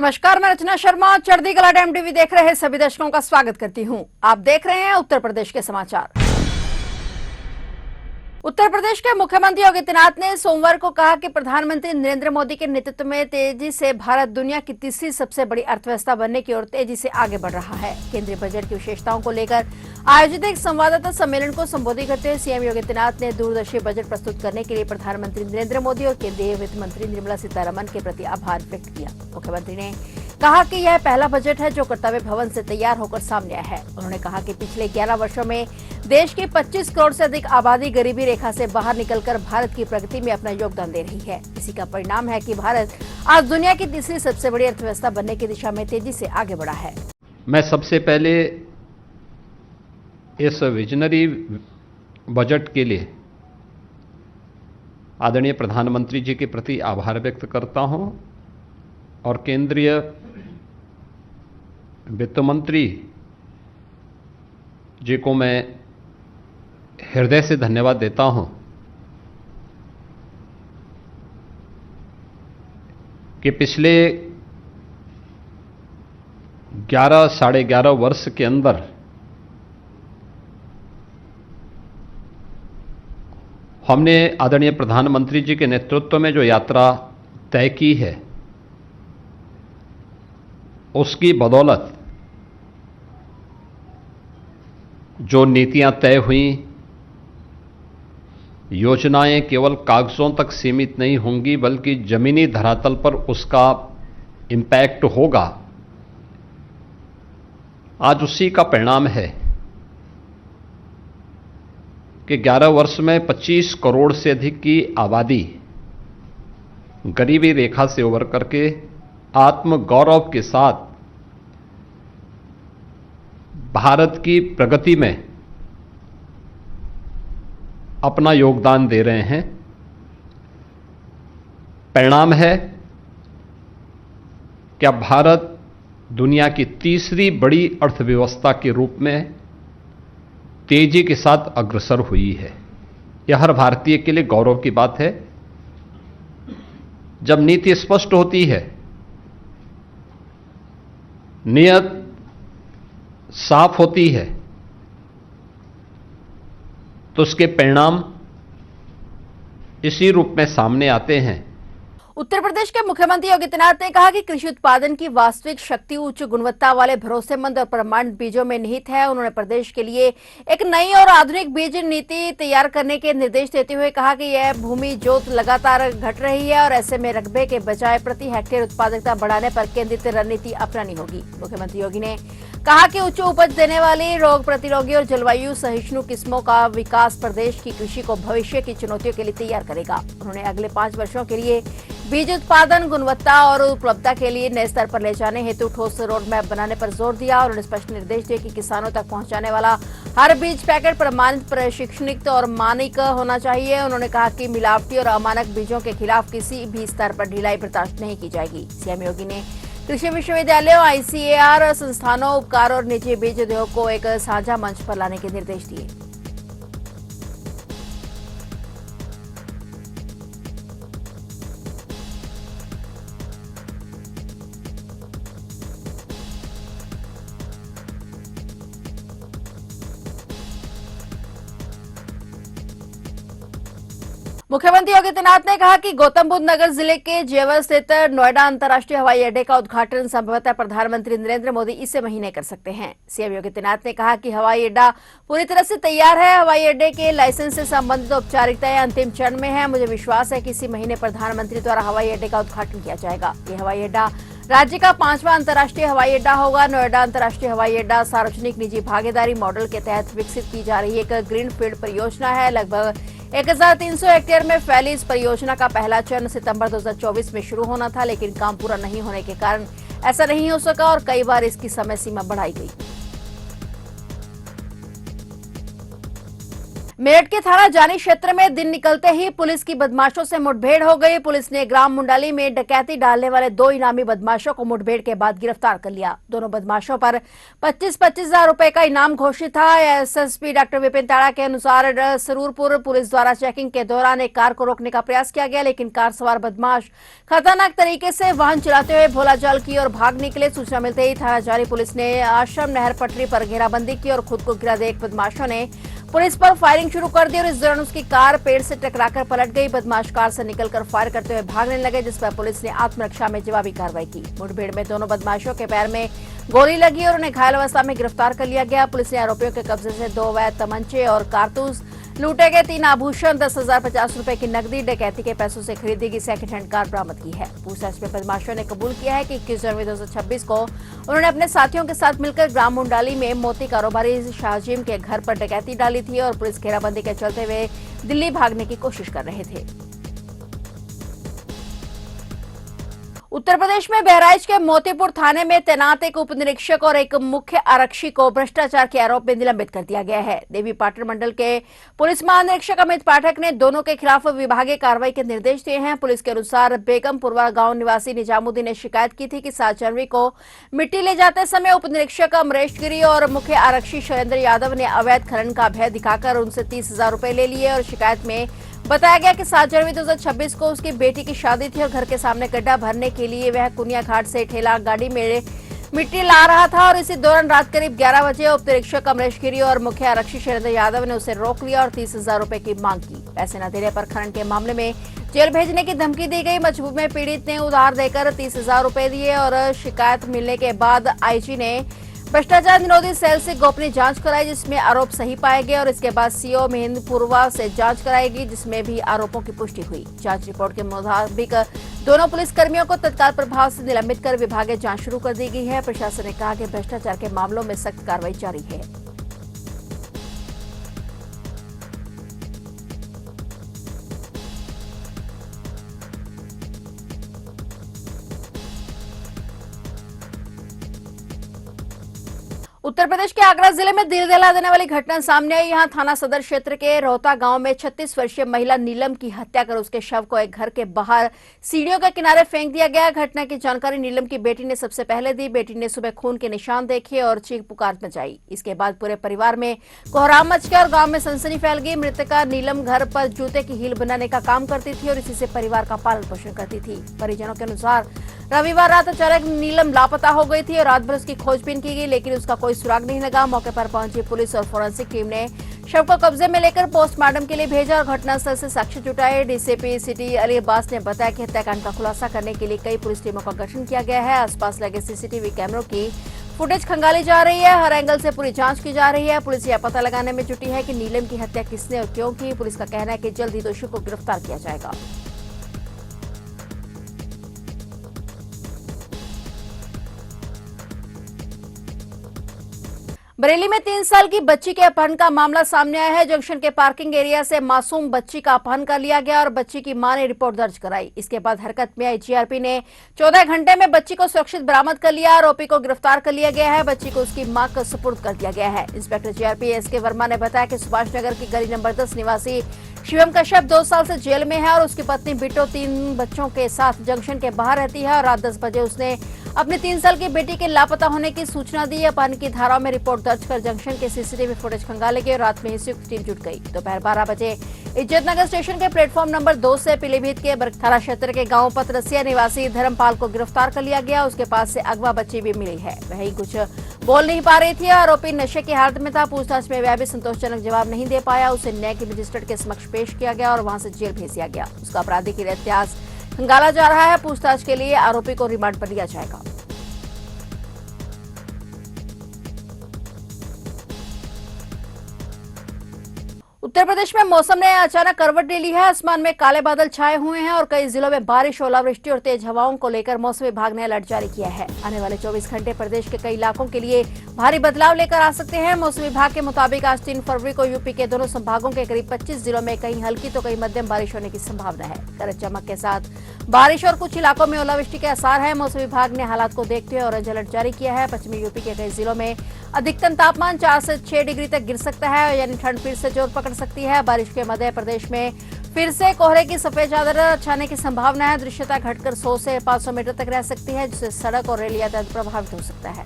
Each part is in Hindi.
नमस्कार, मैं रचना शर्मा चढ़ती कला टाइम टीवी देख रहे सभी दर्शकों का स्वागत करती हूं। आप देख रहे हैं उत्तर प्रदेश के समाचार। उत्तर प्रदेश के मुख्यमंत्री योगी आदित्यनाथ ने सोमवार को कहा कि प्रधानमंत्री नरेंद्र मोदी के नेतृत्व में तेजी से भारत दुनिया की तीसरी सबसे बड़ी अर्थव्यवस्था बनने की ओर तेजी से आगे बढ़ रहा है। केंद्रीय बजट की विशेषताओं को लेकर आयोजित एक संवाददाता सम्मेलन को संबोधित करते हुए सीएम योगी आदित्यनाथ ने दूरदर्शी बजट प्रस्तुत करने के लिए प्रधानमंत्री नरेंद्र मोदी और केंद्रीय वित्त मंत्री निर्मला सीतारमण के प्रति आभार व्यक्त किया। मुख्यमंत्री ने कहा कि यह पहला बजट है जो कर्तव्य भवन से तैयार होकर सामने आया है। उन्होंने कहा कि पिछले 11 वर्षों में देश की 25 करोड़ से अधिक आबादी गरीबी रेखा से बाहर निकलकर भारत की प्रगति में अपना योगदान दे रही है। इसी का परिणाम है कि भारत आज दुनिया की तीसरी सबसे बड़ी अर्थव्यवस्था बनने की दिशा में तेजी से आगे बढ़ा है। मैं सबसे पहले इस विजनरी बजट के लिए आदरणीय प्रधानमंत्री जी के प्रति आभार व्यक्त करता हूं और केंद्रीय वित्त मंत्री जी को मैं हृदय से धन्यवाद देता हूं कि पिछले 11 साढ़े 11 वर्ष के अंदर हमने आदरणीय प्रधानमंत्री जी के नेतृत्व में जो यात्रा तय की है उसकी बदौलत जो नीतियां तय हुई, योजनाएं केवल कागजों तक सीमित नहीं होंगी बल्कि जमीनी धरातल पर उसका इम्पैक्ट होगा। आज उसी का परिणाम है कि 11 वर्ष में 25 करोड़ से अधिक की आबादी गरीबी रेखा से उबर करके आत्म गौरव के साथ भारत की प्रगति में अपना योगदान दे रहे हैं। परिणाम है कि अब भारत दुनिया की तीसरी बड़ी अर्थव्यवस्था के रूप में तेजी के साथ अग्रसर हुई है। यह हर भारतीय के लिए गौरव की बात है। जब नीति स्पष्ट होती है, नियत साफ होती है, तो उसके परिणाम इसी रूप में सामने आते हैं। उत्तर प्रदेश के मुख्यमंत्री योगी आदित्यनाथ ने कहा कि कृषि उत्पादन की वास्तविक शक्ति उच्च गुणवत्ता वाले भरोसेमंद और प्रमाणित बीजों में निहित है। उन्होंने प्रदेश के लिए एक नई और आधुनिक बीज नीति तैयार करने के निर्देश देते हुए कहा कि यह भूमि जोत लगातार घट रही है और ऐसे में रकबे के बजाय प्रति हेक्टेयर उत्पादकता बढ़ाने पर केंद्रित रणनीति अपनानी होगी। मुख्यमंत्री योगी ने कहा कि उच्च उपज देने वाली रोग प्रतिरोधी और जलवायु सहिष्णु किस्मों का विकास प्रदेश की कृषि को भविष्य की चुनौतियों के लिए तैयार करेगा। उन्होंने अगले 5 वर्षों के लिए बीज उत्पादन गुणवत्ता और उपलब्धता के लिए नए स्तर पर ले जाने हेतु ठोस रोड मैप बनाने पर जोर दिया और उन्होंने स्पष्ट निर्देश दिए कि किसानों तक पहुंचाने वाला हर बीज पैकेट प्रमाणित, प्रशिक्षणित और मानक होना चाहिए। उन्होंने कहा कि मिलावटी और अमानक बीजों के खिलाफ किसी भी स्तर पर ढिलाई बर्दाश्त नहीं की जाएगी। सीएम योगी ने कृषि विश्वविद्यालयों, आईसीएआर संस्थानों, उपकार और निजी बीज उद्योग को एक साझा मंच पर लाने के निर्देश दिए। मुख्यमंत्री योगी आदित्यनाथ ने कहा कि गौतम बुद्ध नगर जिले के जेवर स्थित नोएडा अंतर्राष्ट्रीय हवाई अड्डे का उद्घाटन संभवतः प्रधानमंत्री नरेंद्र मोदी इसी महीने कर सकते हैं। सीएम योगी आदित्यनाथ ने कहा कि हवाई अड्डा पूरी तरह से तैयार है। हवाई अड्डे के लाइसेंस से संबंधित औपचारिकताएं अंतिम चरण में है। मुझे विश्वास है कि इसी महीने प्रधानमंत्री द्वारा हवाई अड्डे का उद्घाटन किया जाएगा। ये हवाई अड्डा राज्य का 5वां अंतर्राष्ट्रीय हवाई अड्डा होगा। नोएडा अंतर्राष्ट्रीय हवाई अड्डा सार्वजनिक निजी भागीदारी मॉडल के तहत विकसित की जा रही एक ग्रीनफील्ड परियोजना है। लगभग 1300 हेक्टेयर में फैली इस परियोजना का पहला चरण सितंबर 2024 में शुरू होना था, लेकिन काम पूरा नहीं होने के कारण ऐसा नहीं हो सका और कई बार इसकी समय सीमा बढ़ाई गई। मेरठ के थाना जानी क्षेत्र में दिन निकलते ही पुलिस की बदमाशों से मुठभेड़ हो गई। पुलिस ने ग्राम मुंडाली में डकैती डालने वाले 2 इनामी बदमाशों को मुठभेड़ के बाद गिरफ्तार कर लिया। दोनों बदमाशों पर 25-25 हजार रुपए का इनाम घोषित था। एसएसपी डॉक्टर विपिन ताड़ा के अनुसार सरूरपुर पुलिस द्वारा चेकिंग के दौरान एक कार को रोकने का प्रयास किया गया, लेकिन कार सवार बदमाश खतरनाक तरीके से वाहन चलाते हुए भोलाजाल की ओर भाग निकले। सूचना मिलते ही थाना जानी पुलिस ने आश्रम नहर पटरी पर घेराबंदी की और खुद को गिरा देख बदमाशों ने पुलिस पर फायरिंग शुरू कर दी और इस दौरान उसकी कार पेड़ से टकराकर पलट गई। बदमाश कार से निकलकर फायर करते हुए भागने लगे, जिस पर पुलिस ने आत्मरक्षा में जवाबी कार्रवाई की। मुठभेड़ में दोनों बदमाशों के पैर में गोली लगी और उन्हें घायल अवस्था में गिरफ्तार कर लिया गया। पुलिस ने आरोपियों के कब्जे से 2 अवैध तमंचे और कारतूस, लूटे गए 3 आभूषण, 10,050 रुपए की नकदी, डकैती के पैसों से खरीदी गई सेकंड हैंड कार बरामद की है। पूछताछ में बदमाशों ने कबूल किया है कि 21 जनवरी 2026 को उन्होंने अपने साथियों के साथ मिलकर ग्राम मुंडाली में मोती कारोबारी शाहजीम के घर पर डकैती डाली थी और पुलिस घेराबंदी के चलते हुए दिल्ली भागने की कोशिश कर रहे थे। उत्तर प्रदेश में बहराइच के मोतीपुर थाने में तैनात एक उप निरीक्षक और एक मुख्य आरक्षी को भ्रष्टाचार के आरोप में निलंबित कर दिया गया है। देवी पाटन मंडल के पुलिस महानिरीक्षक अमित पाठक ने दोनों के खिलाफ विभागीय कार्रवाई के निर्देश दिए हैं। पुलिस के अनुसार बेगमपुरवा गांव निवासी निजामुद्दीन ने शिकायत की थी कि 7 जनवरी को मिट्टी ले जाते समय उप निरीक्षक अमरेश गिरी और मुख्य आरक्षी शैलेंद्र यादव ने अवैध खनन का भय दिखाकर उनसे 30,000 रुपए ले लिए और शिकायत में बताया गया कि 7 जनवरी 2026 को उसकी बेटी की शादी थी और घर के सामने गड्ढा भरने के लिए वह कुनिया घाट से ठेला गाड़ी में मिट्टी ला रहा था और इसी दौरान रात करीब 11 बजे उप निरीक्षक अमरेश गिरी और मुख्य आरक्षी शैलेंद्र यादव ने उसे रोक लिया और 30,000 रुपए की मांग की। पैसे न देने पर खनन के मामले में जेल भेजने की धमकी दी गई। मजबूर में पीड़ित ने उधार देकर 30,000 रुपए दिए और शिकायत मिलने के बाद आईजी ने भ्रष्टाचार निरोधी सेल से गोपनीय जांच कराई, जिसमें आरोप सही पाए गए और इसके बाद सीओ मेहंदपुरवा से जांच कराएगी, जिसमें भी आरोपों की पुष्टि हुई। जांच रिपोर्ट के मुताबिक दोनों पुलिस कर्मियों को तत्काल प्रभाव से निलंबित कर विभागीय जांच शुरू कर दी गई है। प्रशासन ने कहा कि भ्रष्टाचार के मामलों में सख्त कार्रवाई जारी है। उत्तर प्रदेश के आगरा जिले में दिल दहला देने वाली घटना सामने आई। यहां थाना सदर क्षेत्र के रोहता गांव में 36 वर्षीय महिला नीलम की हत्या कर उसके शव को एक घर के बाहर सीढ़ियों के किनारे फेंक दिया गया। घटना की जानकारी नीलम की बेटी ने सबसे पहले दी। बेटी ने सुबह खून के निशान देखे और चीख पुकार मचाई। इसके बाद पूरे परिवार में कोहराम मच गया और गांव में सनसनी फैल गई। मृतका नीलम घर पर जूते की हील बनाने का काम करती थी और इसी से परिवार का पालन पोषण करती थी। परिजनों के अनुसार रविवार रात अचानक नीलम लापता हो गई थी और रात भर उसकी खोजबीन की गई, लेकिन उसका कोई सुराग नहीं लगा। मौके पर पहुंची पुलिस और फोरेंसिक टीम ने शव को कब्जे में लेकर पोस्टमार्टम के लिए भेजा और घटनास्थल से साक्ष्य जुटाए। डीसीपी सिटी अली अब्बास ने बताया कि हत्याकांड का खुलासा करने के लिए कई पुलिस टीमों का गठन किया गया है। आसपास लगे सीसीटीवी कैमरों की फुटेज खंगाली जा रही है। हर एंगल से पूरी जांच की जा रही है। पुलिस यह पता लगाने में जुटी है कि नीलम की हत्या किसने और क्यों की। पुलिस का कहना है कि जल्द ही दोषियों को गिरफ्तार किया जाएगा। बरेली में 3 साल की बच्ची के अपहरण का मामला सामने आया है। जंक्शन के पार्किंग एरिया से मासूम बच्ची का अपहरण कर लिया गया और बच्ची की मां ने रिपोर्ट दर्ज कराई। इसके बाद हरकत में आई जीआरपी ने 14 घंटे में बच्ची को सुरक्षित बरामद कर लिया। आरोपी को गिरफ्तार कर लिया गया है। बच्ची को उसकी मां को सुपुर्द कर दिया गया है। इंस्पेक्टर जीआरपी एसके वर्मा ने बताया कि सुभाष नगर की गली नंबर 10 निवासी शिवम कश्यप 2 साल से जेल में है और उसकी पत्नी बिट्टो 3 बच्चों के साथ जंक्शन के बाहर रहती है और रात 10 बजे उसने अपनी 3 साल की बेटी के लापता होने की सूचना दी। अपहरण की धाराओं में रिपोर्ट दर्ज कर जंक्शन के सीसीटीवी फुटेज खंगाले गए और रात में ही संयुक्त टीम जुट गई। दोपहर 12 बजे इज्जतनगर स्टेशन के प्लेटफॉर्म नंबर 2 से पीलीभीत के थाना क्षेत्र के गांव पतरसिया निवासी धर्मपाल को गिरफ्तार कर लिया गया। उसके पास से अगवा बच्ची भी मिली है। वही कुछ बोल नहीं पा रही थी। आरोपी नशे की हालत में था। पूछताछ में वह भी संतोषजनक जवाब नहीं दे पाया। उसे न्यायिक मजिस्ट्रेट के समक्ष पेश किया गया और वहां से जेल भेज दिया गया। उसका आपराधिक इतिहास खंगाला जा रहा है। पूछताछ के लिए आरोपी को रिमांड पर लिया जाएगा। उत्तर प्रदेश में मौसम ने अचानक करवट ले ली है। आसमान में काले बादल छाए हुए हैं और कई जिलों में बारिश, ओलावृष्टि और तेज हवाओं को लेकर मौसम विभाग ने अलर्ट जारी किया है। आने वाले 24 घंटे प्रदेश के कई इलाकों के लिए भारी बदलाव लेकर आ सकते हैं। मौसम विभाग के मुताबिक आज 3 फरवरी को यूपी के दोनों संभागों के करीब 25 जिलों में कहीं हल्की तो कहीं मध्यम बारिश होने की संभावना है। गरज चमक के साथ बारिश और कुछ इलाकों में ओलावृष्टि के आसार है। मौसम विभाग ने हालात को देखते हुए ऑरेंज अलर्ट जारी किया है। पश्चिमी यूपी के कई जिलों में अधिकतम तापमान 4 से 6 डिग्री तक गिर सकता है, यानी ठंड फिर से जोर पकड़ सकती है। बारिश के मध्य प्रदेश में फिर से कोहरे की सफेद चादर छाने की संभावना है। दृश्यता घटकर 100 से 500 मीटर तक रह सकती है, जिससे सड़क और रेल यातायात प्रभावित हो सकता है।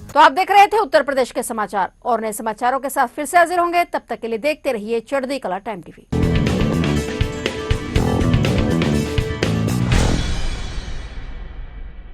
तो आप देख रहे थे उत्तर प्रदेश के समाचार, और नए समाचारों के साथ फिर से हाजिर होंगे। तब तक के लिए देखते रहिए चढ़ती कला टाइम टीवी।